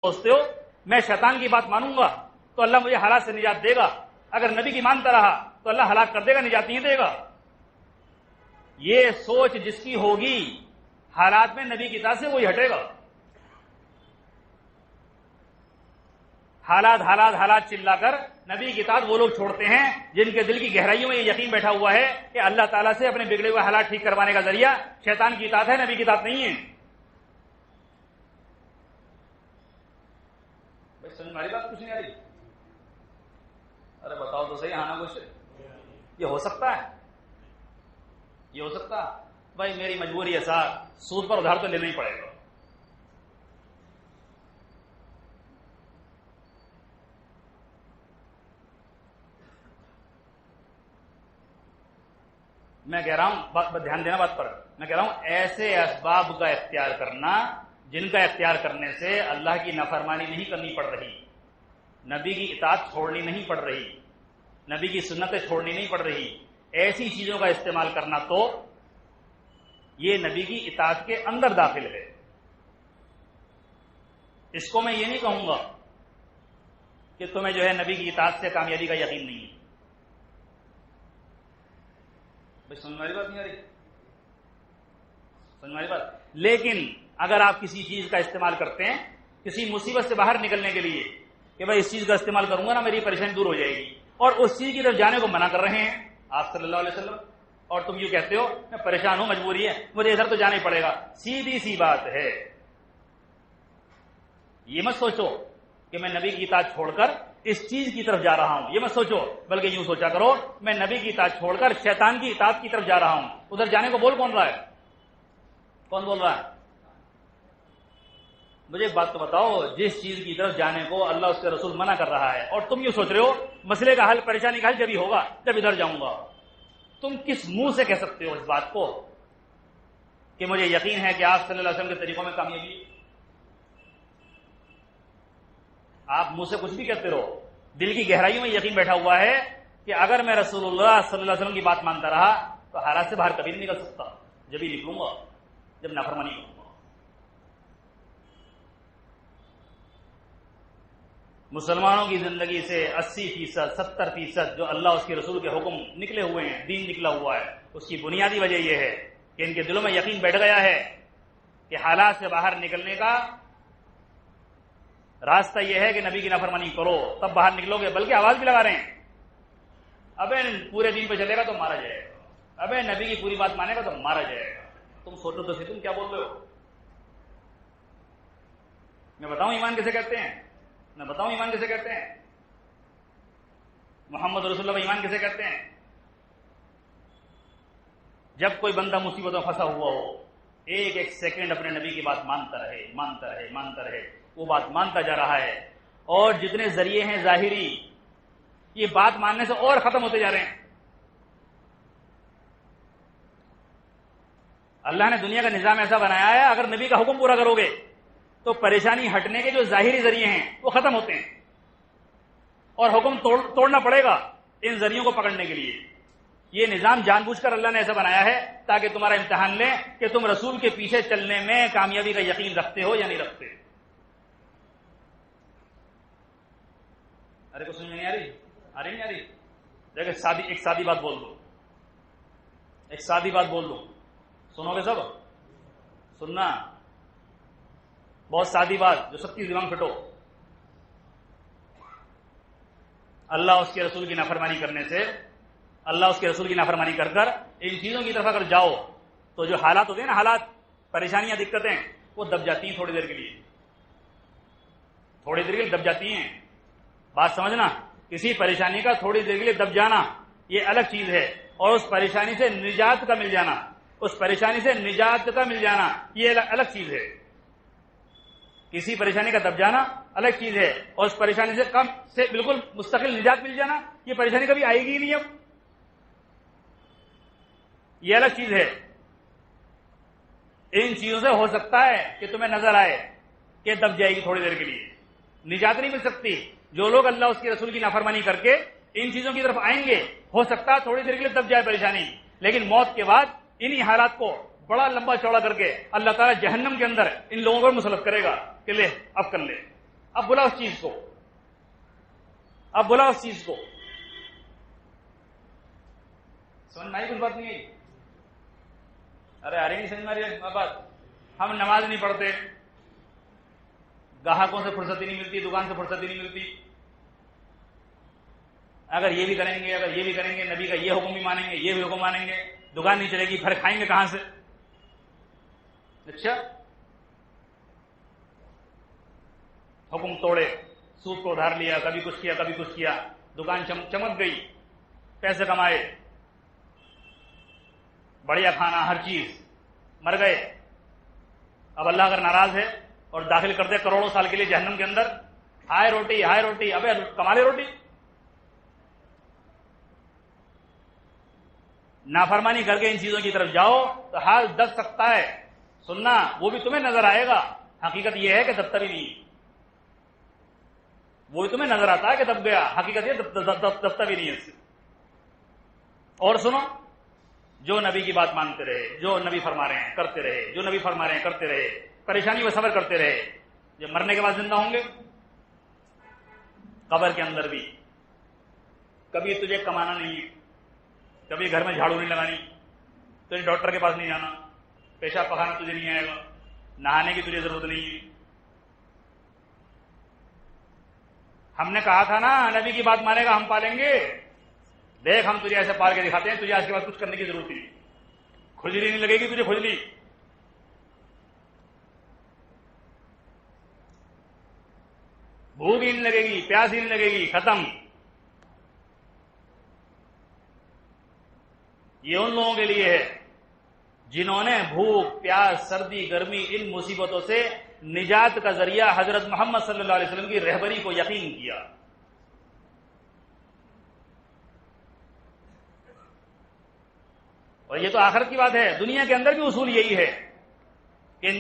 سوچتے ہو میں شیطان کی بات مانوں گا تو اللہ مجھے حالات سے نجات دے گا، اگر نبی کی مانتا رہا تو اللہ ہلاک کر دے گا، نجات نہیں دے گا؟ یہ سوچ جس کی ہوگی حالات میں نبی کی اطاعت سے وہی ہٹے گا۔ حالات حالات حالات چلا کر نبی کی اطاعت وہ لوگ چھوڑتے ہیں جن کے دل کی گہرائیوں میں یہ یقین بیٹھا ہوا ہے کہ اللہ تعالیٰ سے اپنے بگڑے ہوئے حالات ٹھیک کروانے کا ذریعہ شیطان کی اطاعت ہے، نبی کی اطاعت نہیں ہے۔ بھائی سمجھ ہماری بات کچھ نہیں آ رہی؟ ارے بتاؤ تو صحیح، آنا کچھ یہ ہو سکتا ہے؟ یہ ہو سکتا؟ بھائی میری مجبوری ہے صاحب، سود پر ادھار تو لینا ہی پڑے گا۔ میں کہہ رہا ہوں دھیان دینا بات پر، میں کہہ رہا ہوں ایسے اسباب کا اختیار کرنا جن کا اختیار کرنے سے اللہ کی نافرمانی نہیں کرنی پڑ رہی، نبی کی اطاعت چھوڑنی نہیں پڑ رہی، نبی کی سنتیں چھوڑنی نہیں پڑ رہی، ایسی چیزوں کا استعمال کرنا تو یہ نبی کی اطاعت کے اندر داخل ہے۔ اس کو میں یہ نہیں کہوں گا کہ تمہیں جو ہے نبی کی اطاعت سے کامیابی کا یقین نہیں ہے۔ بھائی سمجھ والی بات نہیں آ رہی؟ سمجھ والی بات؟ لیکن اگر آپ کسی چیز کا استعمال کرتے ہیں کسی مصیبت سے باہر نکلنے کے لیے کہ بھائی اس چیز کا استعمال کروں گا نا میری پریشانی دور ہو جائے گی، اور اس چیز کی طرف جانے کو منع کر رہے ہیں آپ صلی اللہ علیہ وسلم، اور تم یوں کہتے ہو میں پریشان ہوں، مجبوری ہے، مجھے ادھر تو جانا ہی پڑے گا، سیدھی سی بات ہے۔ یہ مت سوچو کہ میں نبی کی اطاعت چھوڑ کر اس چیز کی طرف جا رہا ہوں، یہ مت سوچو، بلکہ یوں سوچا کرو میں نبی کی اطاعت چھوڑ کر شیطان کی اطاعت کی طرف جا رہا ہوں۔ ادھر جانے کو بول کون رہا ہے؟ کون بول رہا ہے؟ مجھے ایک بات تو بتاؤ، جس چیز کی طرف جانے کو اللہ اس کے رسول منع کر رہا ہے اور تم یوں سوچ رہے ہو مسئلے کا حل، پریشانی کا حل جب ہی ہوگا جب ادھر جاؤں گا، تم کس منہ سے کہہ سکتے ہو اس بات کو کہ مجھے یقین ہے کہ آپ صلی اللہ علیہ وسلم کے طریقوں میں کامیابی؟ آپ منہ سے کچھ بھی کہتے رہو، دل کی گہرائیوں میں یقین بیٹھا ہوا ہے کہ اگر میں رسول اللہ صلی اللہ علیہ وسلم کی بات مانتا رہا تو حالات سے باہر کبھی نہیں نکل سکتا، جب ہی نکلوں گا جب نافرمانی کروں گا۔ مسلمانوں کی زندگی سے 80%، 70% جو اللہ اس کے رسول کے حکم نکلے ہوئے ہیں، دین نکلا ہوا ہے، اس کی بنیادی وجہ یہ ہے کہ ان کے دلوں میں یقین بیٹھ گیا ہے کہ حالات سے باہر نکلنے کا راستہ یہ ہے کہ نبی کی نافرمانی کرو تب باہر نکلو گے، بلکہ آواز بھی لگا رہے ہیں ابے پورے دین پہ چلے گا تو مارا جائے گا، ابے نبی کی پوری بات مانے گا تو مارا جائے گا۔ تم سوچو تو تم کیا بول رہے ہو؟ میں بتاؤں ایمان کیسے کہتے ہیں؟ میں بتاؤں ایمان کیسے کہتے ہیں؟ محمد رسول اللہ ایمان کیسے کہتے ہیں؟ جب کوئی بندہ مصیبتوں میں پھنسا ہوا ہو، ایک ایک سیکنڈ اپنے نبی کی بات مانتا رہے، مانتا رہے، مانتا رہے، وہ بات مانتا جا رہا ہے، اور جتنے ذریعے ہیں ظاہری یہ بات ماننے سے اور ختم ہوتے جا رہے ہیں۔ اللہ نے دنیا کا نظام ایسا بنایا ہے اگر نبی کا حکم پورا کرو گے تو پریشانی ہٹنے کے جو ظاہری ذریعے ہیں وہ ختم ہوتے ہیں، اور حکم توڑنا پڑے گا ان ذریعوں کو پکڑنے کے لیے۔ یہ نظام جان بوجھ کر اللہ نے ایسا بنایا ہے تاکہ تمہارا امتحان لیں کہ تم رسول کے پیچھے چلنے میں کامیابی کا یقین رکھتے ہو یا نہیں رکھتے۔ ارے کچھ سمجھ نہیں آ رہی؟ آ رہی نہیں آ رہی؟ دیکھیں ایک سادی بات بول دو، ایک سادی بات بول دو، سنو گے سب؟ سننا، بہت سادی بات جو سب کی دماغ پھٹو۔ اللہ اس کے رسول کی نافرمانی کرنے سے، اللہ اس کے رسول کی نافرمانی کر کر ان چیزوں کی طرف اگر جاؤ تو جو حالات ہوتے ہیں نا، حالات، پریشانیاں، دقتیں، وہ دب جاتی ہیں تھوڑی دیر کے لیے، تھوڑی دیر کے لیے دب جاتی ہیں۔ بات سمجھنا، کسی پریشانی کا تھوڑی دیر کے لیے دب جانا یہ الگ چیز ہے، اور اس پریشانی سے نجات کا مل جانا، اس پریشانی سے نجات کا مل جانا یہ الگ چیز ہے۔ کسی پریشانی کا دب جانا الگ چیز ہے، اور اس پریشانی سے بالکل مستقل نجات مل جانا، یہ پریشانی کبھی آئے گی ہی نہیں، اب یہ الگ چیز ہے۔ ان چیزوں سے ہو سکتا ہے کہ تمہیں نظر آئے کہ دب جائے گی تھوڑی دیر کے لیے، نجات نہیں مل سکتی۔ جو لوگ اللہ اس کے رسول کی نافرمانی کر کے ان چیزوں کی طرف آئیں گے، ہو سکتا ہے تھوڑی دیر کے لیے دب جائے پریشانی، لیکن موت کے بعد انہی حالات کو بڑا لمبا چوڑا کر کے اللہ تعالیٰ جہنم کے اندر ان لوگوں کو مسلط کرے گا کہ لے اب کر لے، اب بلا اس چیز کو، اب بلا اس چیز کو. سمجھ میں آئی کچھ بات نہیں ہے؟ ارے آ رہی نہیں سمجھ میں آ رہی ہے بات؟ ہم نماز نہیں پڑھتے، گاہکوں سے فرصت ہی نہیں ملتی، دکان سے فرصت ہی نہیں ملتی. اگر یہ بھی کریں گے، اگر یہ بھی کریں گے، نبی کا یہ حکم بھی مانیں گے، یہ بھی حکم مانیں گے، دکان نہیں چلے گی، پھر کھائیں گے کہاں سے؟ اچھا حکم توڑے، سود کو ادھار لیا، کبھی کچھ کیا کبھی کچھ کیا، دکان چمک گئی، پیسے کمائے، بڑھیا کھانا، ہر چیز، مر گئے. اب اللہ اگر ناراض ہے اور داخل کر دے کروڑوں سال کے لیے جہنم کے اندر، ہائے روٹی ہائے روٹی، ابے کما لے روٹی. نافرمانی کر کے ان چیزوں کی طرف جاؤ تو حال دب سکتا ہے. سننا وہ بھی تمہیں نظر آئے گا، حقیقت یہ ہے کہ دبتا بھی نہیں. وہ بھی تمہیں نظر آتا ہے کہ دب گیا، حقیقت یہ دبتا بھی نہیں ہے اس سے. اور سنو، جو نبی کی بات مانتے رہے، جو نبی فرما رہے ہیں کرتے رہے، جو نبی فرما رہے ہیں کرتے رہے، پریشانی میں صبر کرتے رہے، جب مرنے کے بعد زندہ ہوں گے قبر کے اندر بھی کبھی تجھے کمانا نہیں ہے، کبھی گھر میں جھاڑو نہیں لگانی، تجھے ڈاکٹر کے پاس نہیں جانا، پیشاب پخانا تجھے نہیں آئے گا، نہانے کی تجھے ضرورت نہیں ہے. ہم نے کہا تھا نا نبی کی بات مانے گا ہم پالیں گے. دیکھ ہم تجھے ایسے پال کے دکھاتے ہیں، تجھے آج کے بعد کچھ کرنے کی ضرورت نہیں، کھجلی نہیں لگے گی تجھے، کھجلی بھوک ہی نہیں لگے گی، پیاس ہی نہیں لگے گی، ختم. یہ ان لوگوں کے لیے ہے جنہوں نے بھوک، پیاس، سردی، گرمی، ان مصیبتوں سے نجات کا ذریعہ حضرت محمد صلی اللہ علیہ وسلم کی رہبری کو یقین کیا. اور یہ تو آخرت کی بات ہے، دنیا کے اندر بھی اصول یہی ہے کہ ان